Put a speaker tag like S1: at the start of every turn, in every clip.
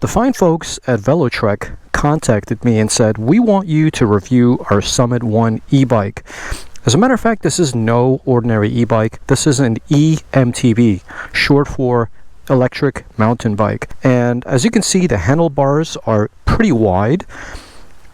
S1: The fine folks at Velotric contacted me and said, we want you to review our Summit 1 e-bike. As a matter of fact, this is no ordinary e-bike. This is an eMTB, short for electric mountain bike. And as you can see, the handlebars are pretty wide.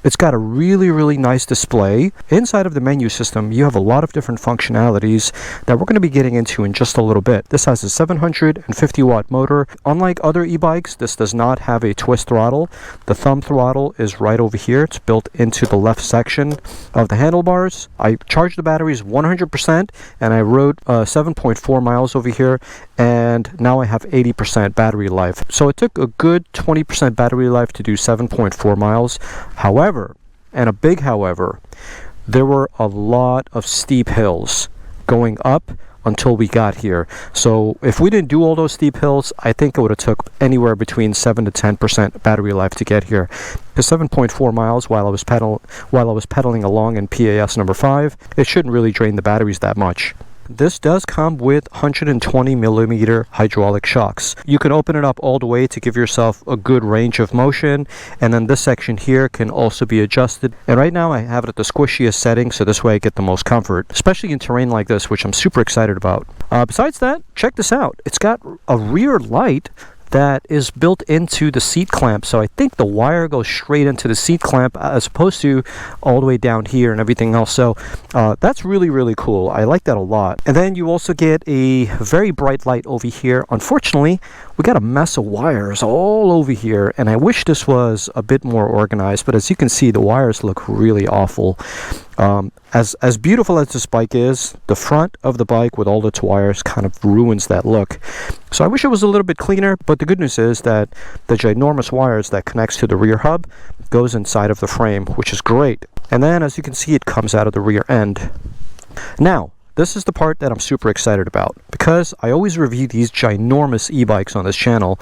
S1: It's got a really nice display. Inside of the menu system, you have a lot of different functionalities that we're going to be getting into in just a little bit. This has a 750 watt motor. Unlike other e-bikes, this does not have a twist throttle. The thumb throttle is right over here. It's built into the left section of the handlebars. I charged the batteries 100% and I rode 7.4 miles over here, and now I have 80% battery life. So it took a good 20% battery life to do 7.4 miles. However, and a big however, there were a lot of steep hills going up until we got here. So if we didn't do all those steep hills, I think it would have took anywhere between 7 to 10% battery life to get here. The 7.4 miles while I was pedaling along in PAS number 5, it shouldn't really drain the batteries that much. This does come with 120 millimeter hydraulic shocks. You can open it up all the way to give yourself a good range of motion, and then this section here can also be adjusted. And right now I have it at the squishiest setting, so this way I get the most comfort, especially in terrain like this, which I'm super excited about. Besides that, check this out. It's got a rear light that is built into the seat clamp, so I think the wire goes straight into the seat clamp as opposed to all the way down here and everything else. So that's really cool. I like that a lot. And then you also get a very bright light over here. Unfortunately, we got a mess of wires all over here, and I wish this was a bit more organized, but as you can see, the wires look really awful. As beautiful as this bike is, the front of the bike with all its wires kind of ruins that look. So I wish it was a little bit cleaner, but the good news is that the ginormous wires that connects to the rear hub goes inside of the frame, which is great. And then as you can see, it comes out of the rear end. Now, this is the part that I'm super excited about, because I always review these ginormous e-bikes on this channel,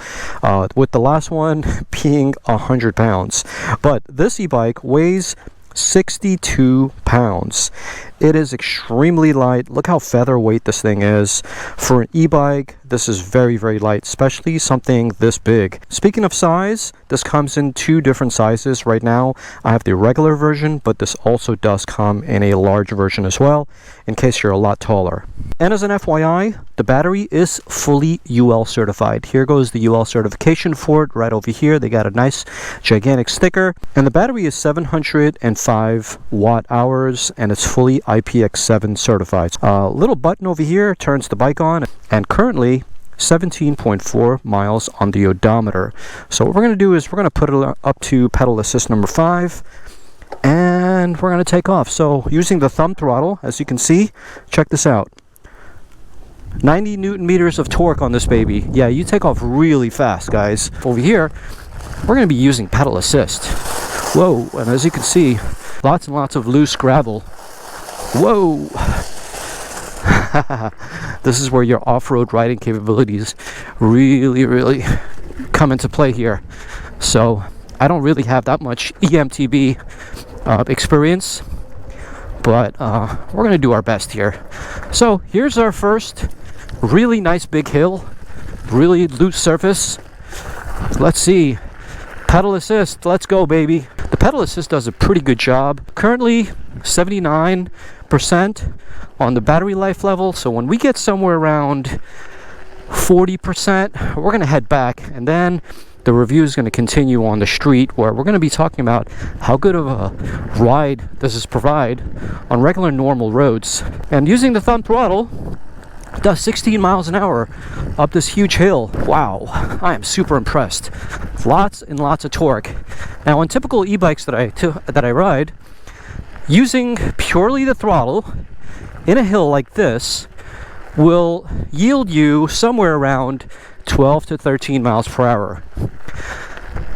S1: with the last one being 100 pounds. But this e-bike weighs 62 pounds. It is extremely light. Look how featherweight this thing is. For an e-bike, this is very light, especially something this big. Speaking of size, this comes in 2 different sizes. Right now, I have the regular version, but this also does come in a large version as well, in case you're a lot taller. And as an FYI, the battery is fully UL certified. Here goes the UL certification for it right over here. They got a nice gigantic sticker, and the battery is 705 watt hours, and it's fully IPX7 certified. Little button over here turns the bike on, and currently 17.4 miles on the odometer. So what we're going to do is we're going to put it up to pedal assist number 5, and we're going to take off. So using the thumb throttle, as you can see, check this out. 90 Newton meters of torque on this baby. Yeah, you take off really fast, guys. Over here, we're going to be using pedal assist. Whoa, and as you can see, lots and lots of loose gravel. Whoa! This is where your off-road riding capabilities really come into play here. So I don't really have that much eMTB experience, but we're going to do our best here. So here's our first really nice big hill, really loose surface. Let's see. Pedal assist, let's go, baby. The pedal assist does a pretty good job. Currently 79% on the battery life level, so when we get somewhere around 40%, we're going to head back, and then the review is going to continue on the street, where we're going to be talking about how good of a ride does this provide on regular normal roads. And using the thumb throttle, it does 16 miles an hour up this huge hill. Wow, I am super impressed. Lots and lots of torque. Now on typical e-bikes that I ride, using purely the throttle in a hill like this will yield you somewhere around 12 to 13 miles per hour.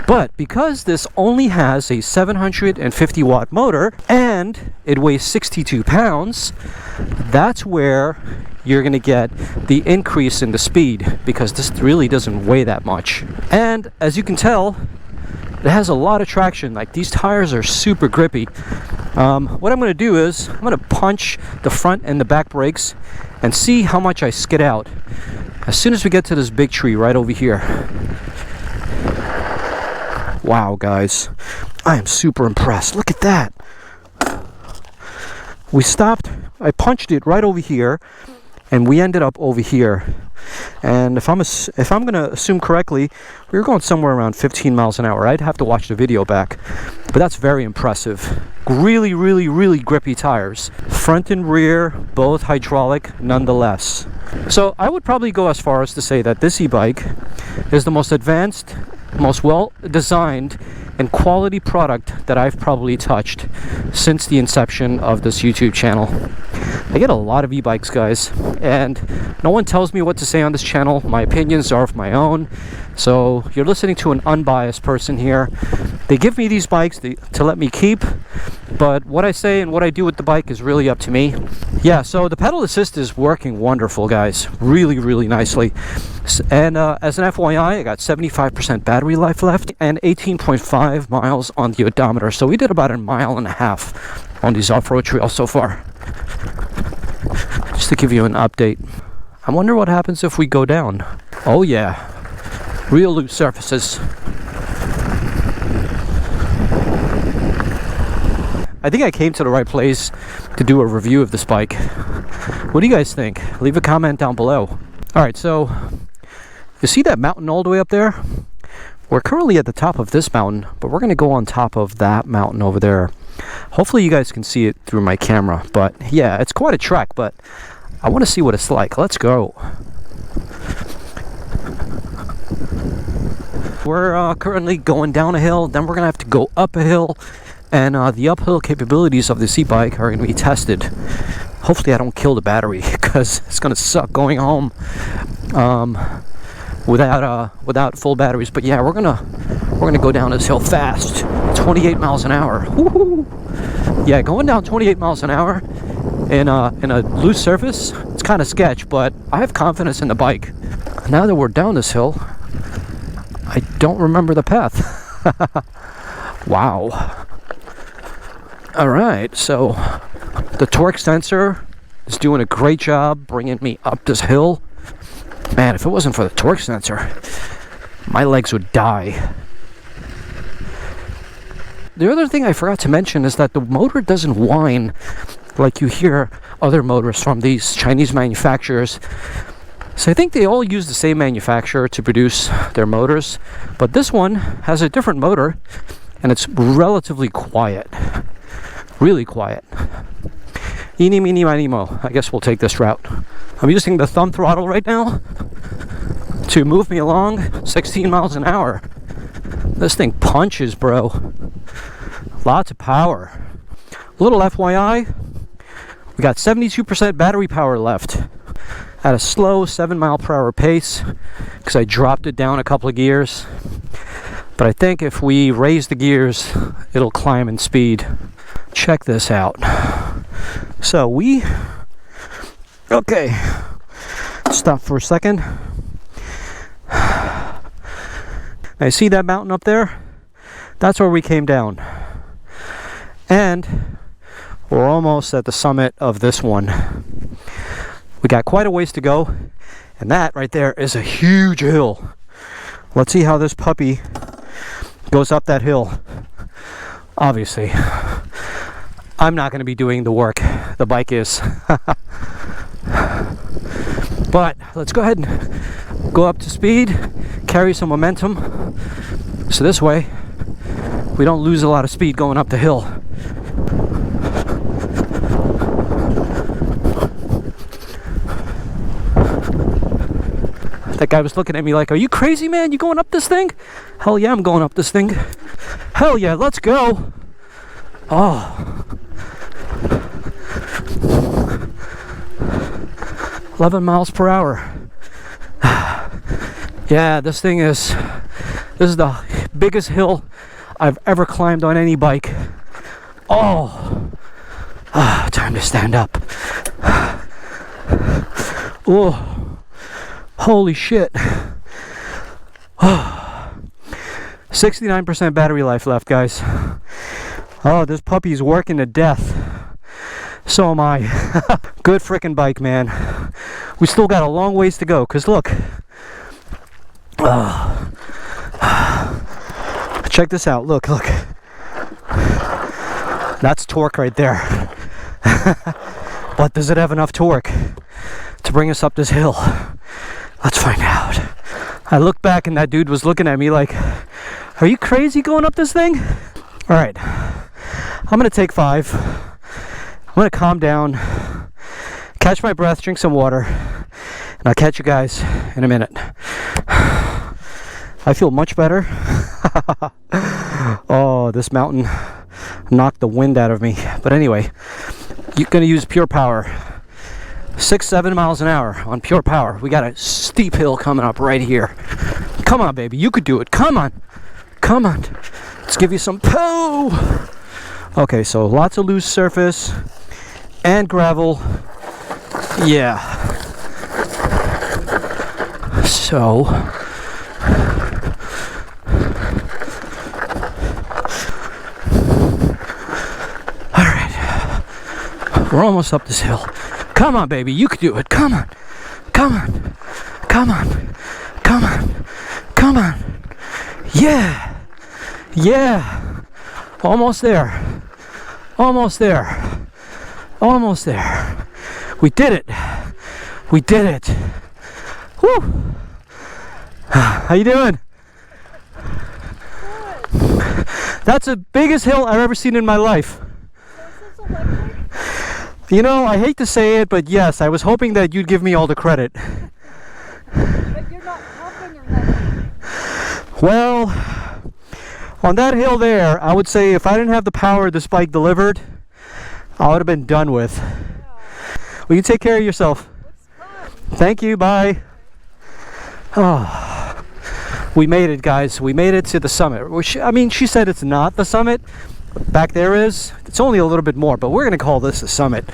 S1: But because this only has a 750 watt motor and it weighs 62 pounds, that's where you're going to get the increase in the speed, because this really doesn't weigh that much. And as you can tell, it has a lot of traction. Like, these tires are super grippy. What I'm going to do is I'm going to punch the front and the back brakes and see how much I skid out as soon as we get to this big tree right over here. Wow, guys, I am super impressed. Look at that. We stopped, I punched it right over here, and we ended up over here. And if I'm gonna assume correctly, we were going somewhere around 15 miles an hour. I'd have to watch the video back, but that's very impressive. Really, really, really grippy tires. Front and rear, both hydraulic nonetheless. So I would probably go as far as to say that this e-bike is the most advanced, most well-designed and quality product that I've probably touched since the inception of this YouTube channel. I get a lot of e-bikes, guys, and no one tells me what to say on this channel. My opinions are of my own, so you're listening to an unbiased person here. They give me these bikes to let me keep, but what I say and what I do with the bike is really up to me. Yeah, so the pedal assist is working wonderful, guys, really, really nicely. And as an FYI, I got 75% battery life left and 18.5 miles on the odometer. So we did about 1.5 miles on these off-road trails so far. Just to give you an update. I wonder what happens if we go down. Oh yeah, real loose surfaces. I think I came to the right place to do a review of this bike. What do you guys think? Leave a comment down below. Alright, so you see that mountain all the way up there? We're currently at the top of this mountain, but we're going to go on top of that mountain over there. Hopefully you guys can see it through my camera, but yeah, it's quite a trek, but I want to see what it's like. Let's go. We're currently going down a hill, then we're going to have to go up a hill, and the uphill capabilities of this e-bike are going to be tested. Hopefully I don't kill the battery, because it's going to suck going home without full batteries. But yeah, we're gonna go down this hill fast, 28 miles an hour. Woo-hoo. Yeah, going down 28 miles an hour in a loose surface, it's kind of sketch, but I have confidence in the bike. Now that we're down this hill, I don't remember the path. Wow. All right, so the torque sensor is doing a great job bringing me up this hill. Man, if it wasn't for the torque sensor, my legs would die. The other thing I forgot to mention is that the motor doesn't whine like you hear other motors from these Chinese manufacturers. So I think they all use the same manufacturer to produce their motors, but this one has a different motor and it's relatively quiet. Really quiet. Eeny, meeny, miny, mo. I guess we'll take this route. I'm using the thumb throttle right now to move me along 16 miles an hour. This thing punches, bro. Lots of power. Little FYI, we got 72% battery power left at a slow 7-mile-per-hour pace because I dropped it down a couple of gears. But I think if we raise the gears, it'll climb in speed. Check this out. So okay, stop for a second. Now, see that mountain up there? That's where we came down. And we're almost at the summit of this one. We got quite a ways to go, and that right there is a huge hill. Let's see how this puppy goes up that hill. Obviously, I'm not going to be doing the work. The bike is. But let's go ahead and go up to speed, carry some momentum, so this way we don't lose a lot of speed going up the hill. That guy was looking at me like, are you crazy, man? You going up this thing? Hell yeah, I'm going up this thing. Hell yeah, let's go. Oh. 11 miles per hour. Yeah, this is the biggest hill I've ever climbed on any bike. Oh. Time to stand up. Oh. Holy shit. 69% battery life left, guys. Oh, this puppy's working to death. So am I. Good frickin' bike, man. We still got a long ways to go, because look. Check this out. Look. That's torque right there. But does it have enough torque to bring us up this hill? Let's find out. I looked back and that dude was looking at me like, are you crazy going up this thing? All right, I'm gonna take 5. I'm gonna calm down, catch my breath, drink some water, and I'll catch you guys in a minute. I feel much better. Oh, this mountain knocked the wind out of me. But anyway, you're gonna use pure power. 6-7 miles an hour on pure power. We got a steep hill coming up right here. Come on, baby, you could do it. Come on. Let's give you some poo. Okay, so lots of loose surface and gravel. Yeah. So all right, we're almost up this hill. Come on, baby, you can do it. Come on. Yeah. Almost there. We did it. Woo. How you doing? That's the biggest hill I've ever seen in my life. You know, I hate to say it, but yes, I was hoping that you'd give me all the credit.
S2: But you're not helping or nothing.
S1: Well, on that hill there, I would say if I didn't have the power this bike delivered, I would have been done with.
S2: Yeah.
S1: Will you take care of yourself? Thank you, bye. Oh, we made it, guys. We made it to the summit. Which, I mean, she said it's not the summit. Back there is. It's only a little bit more, but we're going to call this a summit.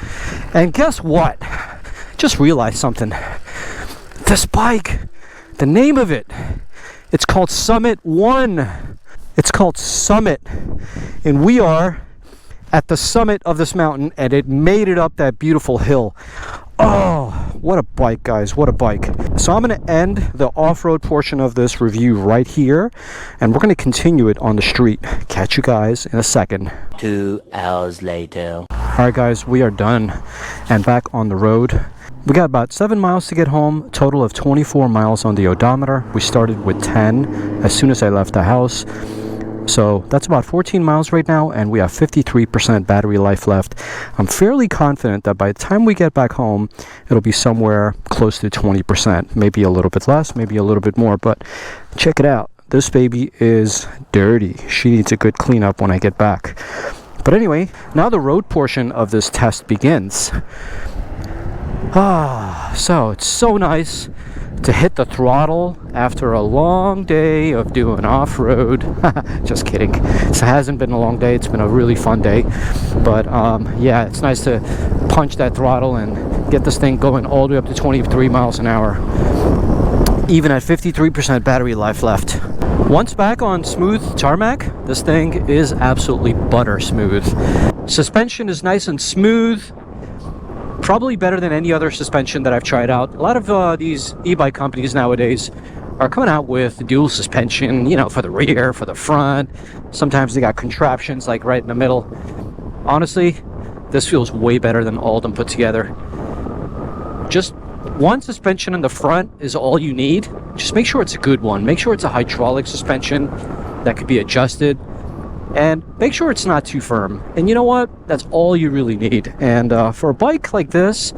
S1: And guess what? Just realized something. This bike, the name of it, it's called Summit 1. It's called Summit. And we are at the summit of this mountain, and it made it up that beautiful hill. Oh, what a bike, guys. What a bike. So I'm going to end the off-road portion of this review right here, and we're going to continue it on the street. Catch you guys in a second.
S3: 2 hours later.
S1: All right, guys, we are done and back on the road. We got about 7 miles to get home, total of 24 miles on the odometer. We started with 10 as soon as I left the house. So that's about 14 miles right now, and we have 53% battery life left. I'm fairly confident that by the time we get back home, it'll be somewhere close to 20%. Maybe a little bit less, maybe a little bit more, but check it out. This baby is dirty. She needs a good cleanup when I get back. But anyway, now the road portion of this test begins. So it's so nice to hit the throttle after a long day of doing off-road. Just kidding. It hasn't been a long day. It's been a really fun day. But yeah, it's nice to punch that throttle and get this thing going all the way up to 23 miles an hour. Even at 53% battery life left. Once back on smooth tarmac, this thing is absolutely butter smooth. Suspension is nice and smooth. Probably better than any other suspension that I've tried out. A lot of these e-bike companies nowadays are coming out with dual suspension, you know, for the rear, for the front. Sometimes they got contraptions like right in the middle. Honestly, this feels way better than all of them put together. Just one suspension in the front is all you need. Just make sure it's a good one. Make sure it's a hydraulic suspension that could be adjusted. And make sure it's not too firm. And you know what? That's all you really need. And for a bike like this,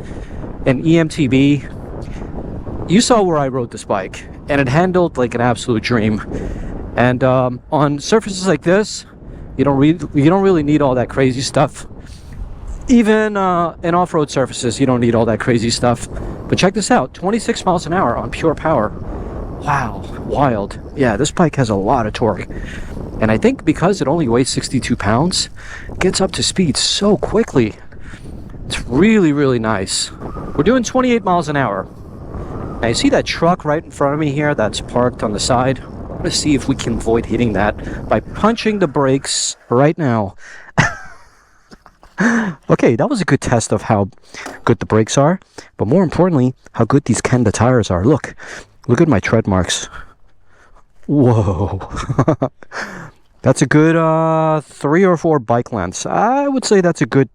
S1: an eMTB, you saw where I rode this bike, and it handled like an absolute dream. And on surfaces like this, you don't really need all that crazy stuff. Even in off-road surfaces, you don't need all that crazy stuff. But check this out, 26 miles an hour on pure power. Wow, wild. Yeah, this bike has a lot of torque. And I think because it only weighs 62 pounds, it gets up to speed so quickly. It's really, really nice. We're doing 28 miles an hour. Now you see that truck right in front of me here that's parked on the side? I'm going to see if we can avoid hitting that by punching the brakes right now. Okay, that was a good test of how good the brakes are. But more importantly, how good these Kenda tires are. Look at my tread marks. Whoa. That's a good 3 or 4 bike lengths. I would say that's a good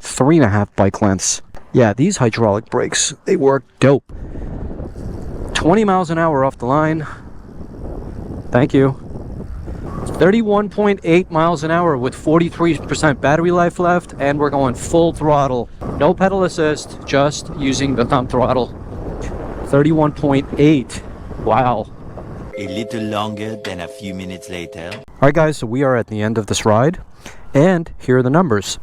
S1: 3.5 bike lengths. Yeah, these hydraulic brakes, they work dope. 20 miles an hour off the line. Thank you. 31.8 miles an hour with 43% battery life left, and we're going full throttle. No pedal assist, just using the thumb throttle. 31.8. Wow.
S3: A little longer than a few minutes later.
S1: Alright guys, so we are at the end of this ride, and here are the numbers.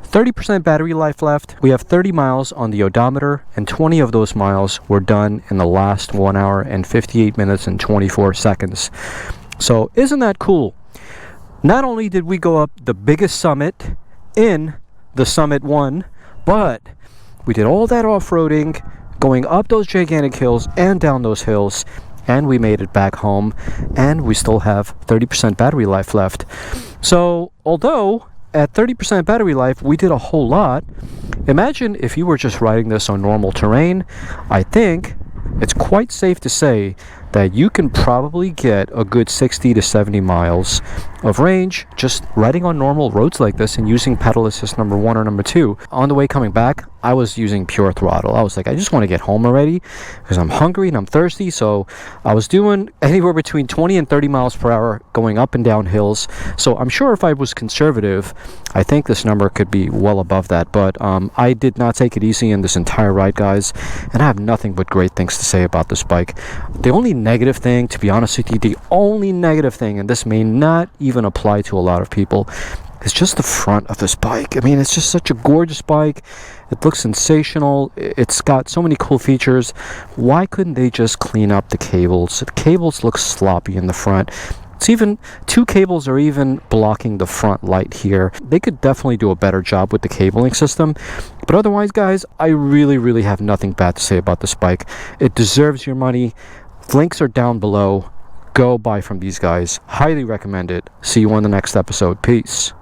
S1: 30% battery life left. We have 30 miles on the odometer, and 20 of those miles were done in the last 1 hour and 58 minutes and 24 seconds. So isn't that cool? Not only did we go up the biggest summit in the Summit 1, but we did all that off-roading, going up those gigantic hills and down those hills, and we made it back home, and we still have 30% battery life left. So although at 30% battery life we did a whole lot, imagine if you were just riding this on normal terrain. I think it's quite safe to say that you can probably get a good 60 to 70 miles of range just riding on normal roads like this and using pedal assist number 1 or number 2. On the way coming back, I was using pure throttle. I was like, I just want to get home already because I'm hungry and I'm thirsty. So I was doing anywhere between 20 and 30 miles per hour going up and down hills. So I'm sure if I was conservative, I think this number could be well above that. But I did not take it easy in this entire ride, guys, and I have nothing but great things to say about this bike. The only negative thing, to be honest with you, the only negative thing, and this may not even apply to a lot of people, is just the front of this bike. I mean, it's just such a gorgeous bike. It looks sensational. It's got so many cool features. Why couldn't they just clean up the cables? The cables look sloppy in the front. It's even 2 cables are even blocking the front light here. They could definitely do a better job with the cabling system. But otherwise, guys, I really have nothing bad to say about this bike. It deserves your money. Links are down below. Go buy from these guys. Highly recommend it. See you on the next episode. Peace.